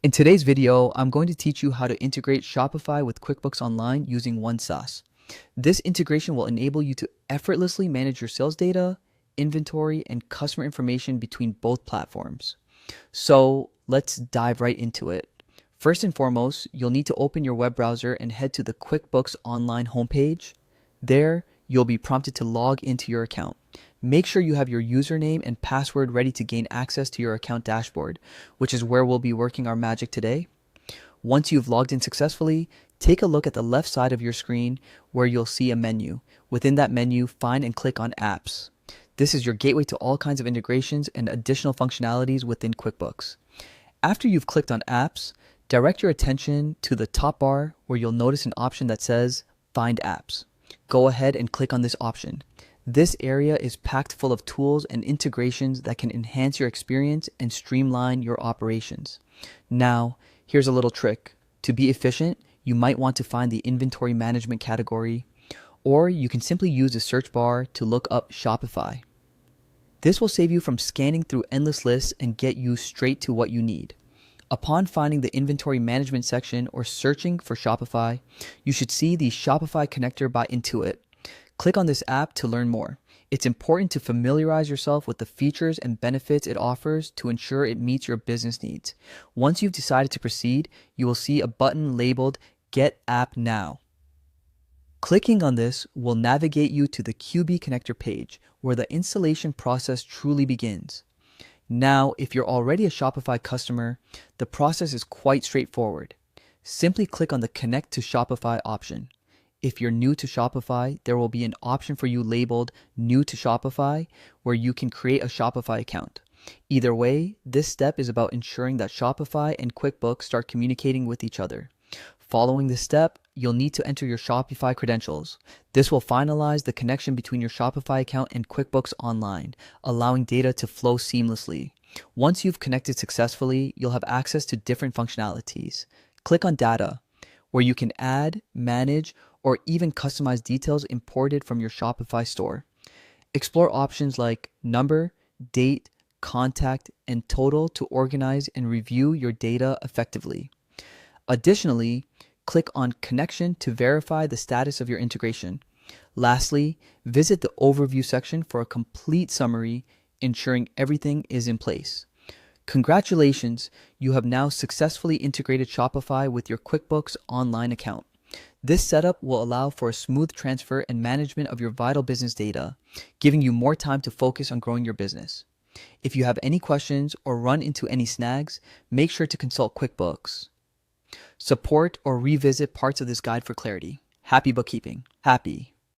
In today's video, I'm going to teach you how to integrate Shopify with QuickBooks Online using one SaaS. This integration will enable you to effortlessly manage your sales data, inventory, and customer information between both platforms. So let's dive right into it. First and foremost, you'll need to open your web browser and head to the QuickBooks Online homepage. There, you'll be prompted to log into your account. Make sure you have your username and password ready to gain access to your account dashboard, which is where we'll be working our magic today. Once you've logged in successfully, take a look at the left side of your screen where you'll see a menu. Within that menu, find and click on Apps. This is your gateway to all kinds of integrations and additional functionalities within QuickBooks. After you've clicked on Apps, direct your attention to the top bar where you'll notice an option that says Find Apps. Go ahead and click on this option. This area is packed full of tools and integrations that can enhance your experience and streamline your operations. Now, here's a little trick. To be efficient, you might want to find the inventory management category, or you can simply use the search bar to look up Shopify. This will save you from scanning through endless lists and get you straight to what you need. Upon finding the inventory management section or searching for Shopify, you should see the Shopify connector by Intuit. Click on this app to learn more. It's important to familiarize yourself with the features and benefits it offers to ensure it meets your business needs. Once you've decided to proceed, you will see a button labeled Get App Now. Clicking on this will navigate you to the QB connector page, where the installation process truly begins. Now, if you're already a Shopify customer, the process is quite straightforward. Simply click on the Connect to Shopify option. If you're new to Shopify, there will be an option for you labeled New to Shopify, where you can create a Shopify account. Either way, this step is about ensuring that Shopify and QuickBooks start communicating with each other. Following this step, you'll need to enter your Shopify credentials. This will finalize the connection between your Shopify account and QuickBooks Online, allowing data to flow seamlessly. Once you've connected successfully, you'll have access to different functionalities. Click on Data, where you can add, manage, or even customize details imported from your Shopify store. Explore options like number, date, contact, and total to organize and review your data effectively. Additionally, click on Connection to verify the status of your integration. Lastly, visit the Overview section for a complete summary, ensuring everything is in place. Congratulations, you have now successfully integrated Shopify with your QuickBooks Online account. This setup will allow for a smooth transfer and management of your vital business data, giving you more time to focus on growing your business. If you have any questions or run into any snags, make sure to consult QuickBooks support or revisit parts of this guide for clarity. Happy bookkeeping. Happy